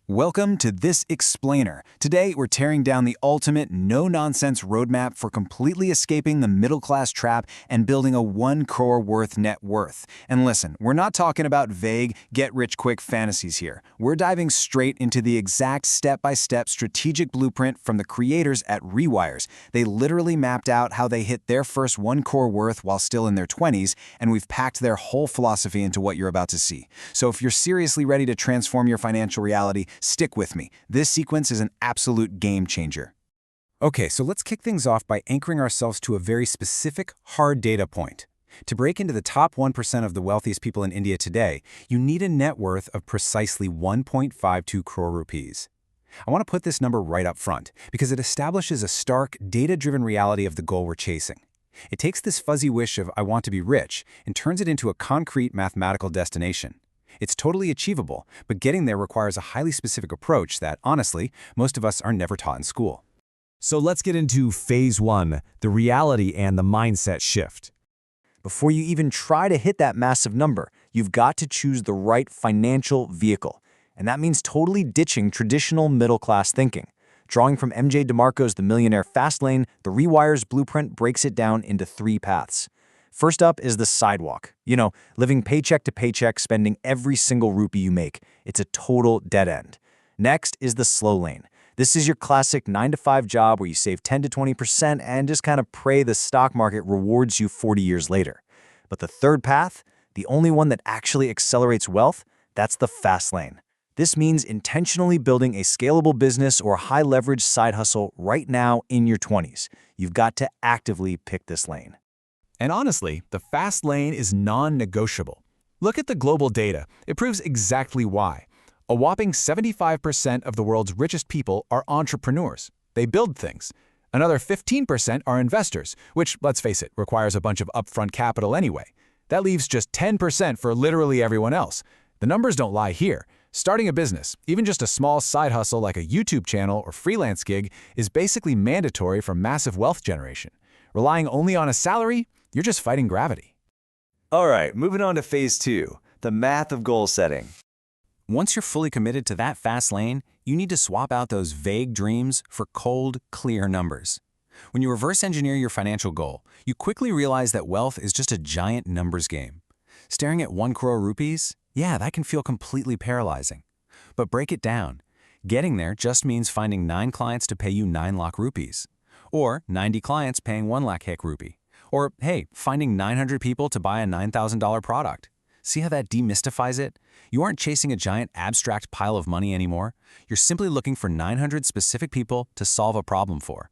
Welcome to This Explainer. Today, we're tearing down the ultimate no-nonsense roadmap for completely escaping the middle-class trap and building a 1 crore worth net worth. And listen, we're not talking about vague, get-rich-quick fantasies here. We're diving straight into the exact step-by-step strategic blueprint from the creators at Rewires. They literally mapped out how they hit their first 1 crore worth while still in their 20s, and we've packed their whole philosophy into what you're about to see. So if you're seriously ready to transform your financial reality, stick with me. This sequence is an absolute game changer. Okay, so let's kick things off by anchoring ourselves to a very specific, hard data point. To break into the top 1% of the wealthiest people in India today, you need a net worth of precisely 1.52 crore rupees. I want to put this number right up front because it establishes a stark, data-driven reality of the goal we're chasing. It takes this fuzzy wish of "I want to be rich" and turns it into a concrete mathematical destination. It's totally achievable, but getting there requires a highly specific approach that, honestly, most of us are never taught in school. So let's get into phase 1, the reality and the mindset shift. Before you even try to hit that massive number, you've got to choose the right financial vehicle. And that means totally ditching traditional middle-class thinking. Drawing from MJ DeMarco's The Millionaire Fastlane, the Rewires blueprint breaks it down into 3 paths. First up is the sidewalk. Living paycheck to paycheck, spending every single rupee you make. It's a total dead end. Next is the slow lane. This is your classic 9-to-5 job where you save 10 to 20% and just kind of pray the stock market rewards you 40 years later. But the third path, the only one that actually accelerates wealth, that's the fast lane. This means intentionally building a scalable business or high-leverage side hustle right now in your 20s. You've got to actively pick this lane. And honestly, the fast lane is non-negotiable. Look at the global data. It proves exactly why. A whopping 75% of the world's richest people are entrepreneurs. They build things. Another 15% are investors, which, let's face it, requires a bunch of upfront capital anyway. That leaves just 10% for literally everyone else. The numbers don't lie here. Starting a business, even just a small side hustle like a YouTube channel or freelance gig, is basically mandatory for massive wealth generation. Relying only on a salary, you're just fighting gravity. All right, moving on to phase 2, the math of goal setting. Once you're fully committed to that fast lane, you need to swap out those vague dreams for cold, clear numbers. When you reverse engineer your financial goal, you quickly realize that wealth is just a giant numbers game. Staring at 1 crore rupees? Yeah, that can feel completely paralyzing. But break it down. Getting there just means finding 9 clients to pay you 9 lakh rupees. Or 90 clients paying 1 lakh rupee. Or, hey, finding 900 people to buy a $9,000 product. See how that demystifies it? You aren't chasing a giant abstract pile of money anymore. You're simply looking for 900 specific people to solve a problem for.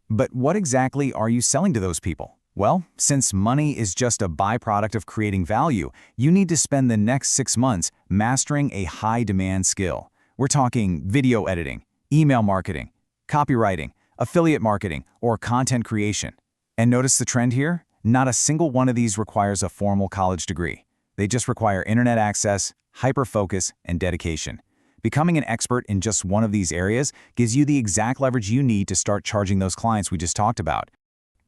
But what exactly are you selling to those people? Well, since money is just a byproduct of creating value, you need to spend the next 6 months mastering a high-demand skill. We're talking video editing, email marketing, copywriting, affiliate marketing, or content creation. And notice the trend here? Not a single one of these requires a formal college degree. They just require internet access, hyper-focus, and dedication. Becoming an expert in just one of these areas gives you the exact leverage you need to start charging those clients we just talked about.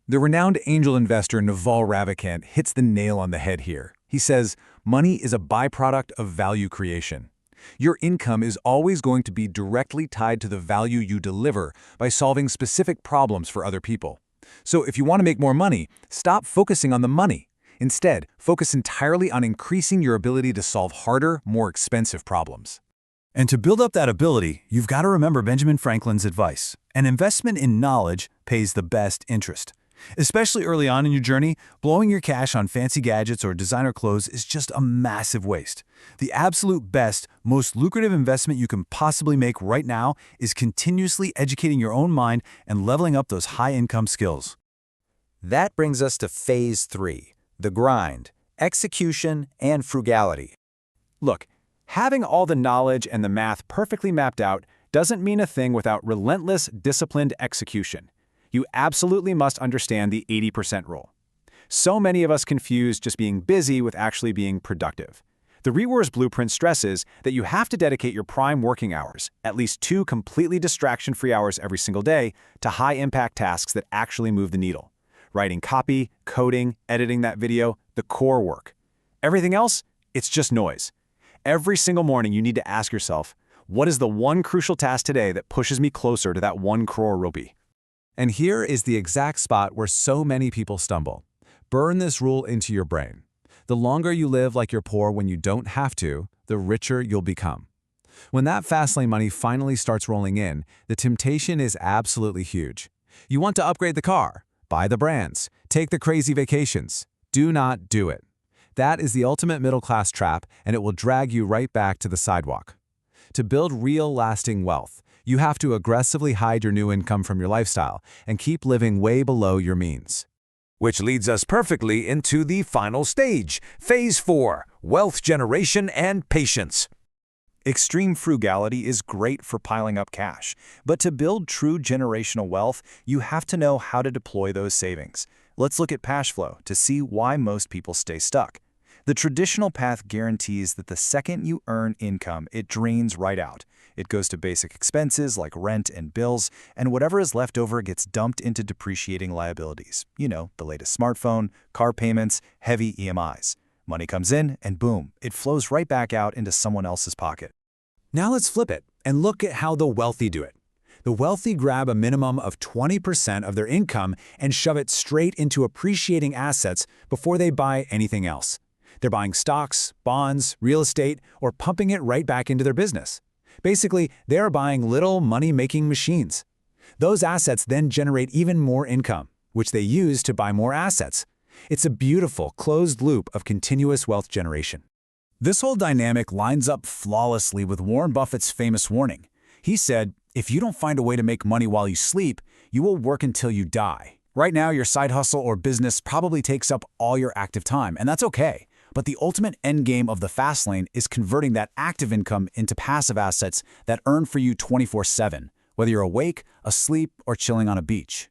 The renowned angel investor Naval Ravikant hits the nail on the head here. He says, money is a byproduct of value creation. Your income is always going to be directly tied to the value you deliver by solving specific problems for other people. So if you want to make more money, stop focusing on the money. Instead, focus entirely on increasing your ability to solve harder, more expensive problems. And to build up that ability, you've got to remember Benjamin Franklin's advice. An investment in knowledge pays the best interest. Especially early on in your journey, blowing your cash on fancy gadgets or designer clothes is just a massive waste. The absolute best, most lucrative investment you can possibly make right now is continuously educating your own mind and leveling up those high-income skills. That brings us to phase 3, the grind, execution, and frugality. Look, having all the knowledge and the math perfectly mapped out doesn't mean a thing without relentless, disciplined execution. You absolutely must understand the 80% rule. So many of us confuse just being busy with actually being productive. The Rewires Blueprint stresses that you have to dedicate your prime working hours, at least 2 completely distraction-free hours every single day, to high-impact tasks that actually move the needle. Writing copy, coding, editing that video, the core work. Everything else, it's just noise. Every single morning you need to ask yourself, What is the one crucial task today that pushes me closer to that 1 crore rupee? And here is the exact spot where so many people stumble. Burn this rule into your brain. The longer you live like you're poor when you don't have to, the richer you'll become. When that fast lane money finally starts rolling in, the temptation is absolutely huge. You want to upgrade the car, buy the brands, take the crazy vacations. Do not do it. That is the ultimate middle-class trap, and it will drag you right back to the sidewalk. To build real, lasting wealth, you have to aggressively hide your new income from your lifestyle and keep living way below your means. Which leads us perfectly into the final stage, Phase 4, Wealth Generation and Patience. Extreme frugality is great for piling up cash, but to build true generational wealth, you have to know how to deploy those savings. Let's look at Pashflow to see why most people stay stuck. The traditional path guarantees that the second you earn income, it drains right out. It goes to basic expenses like rent and bills, and whatever is left over gets dumped into depreciating liabilities. You know, the latest smartphone, car payments, heavy EMIs. Money comes in, and boom, it flows right back out into someone else's pocket. Now let's flip it and look at how the wealthy do it. The wealthy grab a minimum of 20% of their income and shove it straight into appreciating assets before they buy anything else. They're buying stocks, bonds, real estate, or pumping it right back into their business. Basically, they are buying little money-making machines. Those assets then generate even more income, which they use to buy more assets. It's a beautiful, closed loop of continuous wealth generation. This whole dynamic lines up flawlessly with Warren Buffett's famous warning. He said, "If you don't find a way to make money while you sleep, you will work until you die." Right now, your side hustle or business probably takes up all your active time, and that's okay. But the ultimate end game of the fast lane is converting that active income into passive assets that earn for you 24/7, whether you're awake, asleep, or chilling on a beach.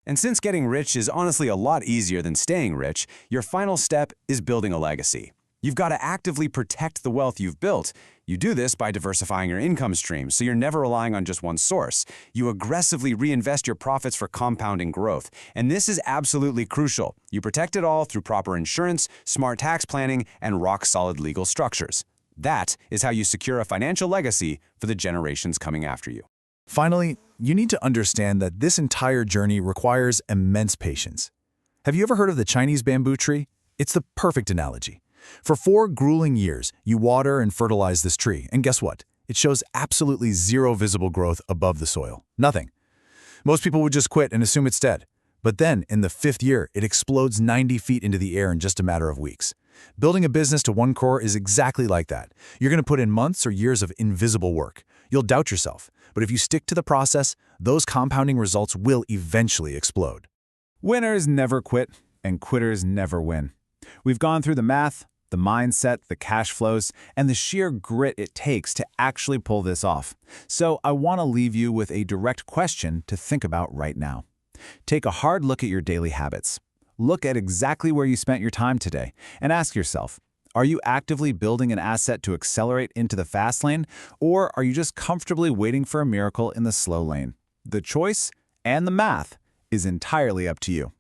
And since getting rich is honestly a lot easier than staying rich, your final step is building a legacy. You've got to actively protect the wealth you've built. You do this by diversifying your income streams, so you're never relying on just one source. You aggressively reinvest your profits for compounding growth. And this is absolutely crucial. You protect it all through proper insurance, smart tax planning, and rock-solid legal structures. That is how you secure a financial legacy for the generations coming after you. Finally, you need to understand that this entire journey requires immense patience. Have you ever heard of the Chinese bamboo tree? It's the perfect analogy. For 4 grueling years, you water and fertilize this tree, and guess what? It shows absolutely zero visible growth above the soil. Nothing. Most people would just quit and assume it's dead. But then, in the 5th year, it explodes 90 feet into the air in just a matter of weeks. Building a business to 1 crore is exactly like that. You're going to put in months or years of invisible work. You'll doubt yourself, but if you stick to the process, those compounding results will eventually explode. Winners never quit, and quitters never win. We've gone through the math, the mindset, the cash flows, and the sheer grit it takes to actually pull this off. So I want to leave you with a direct question to think about right now. Take a hard look at your daily habits. Look at exactly where you spent your time today and ask yourself, are you actively building an asset to accelerate into the fast lane, or are you just comfortably waiting for a miracle in the slow lane? The choice and the math is entirely up to you.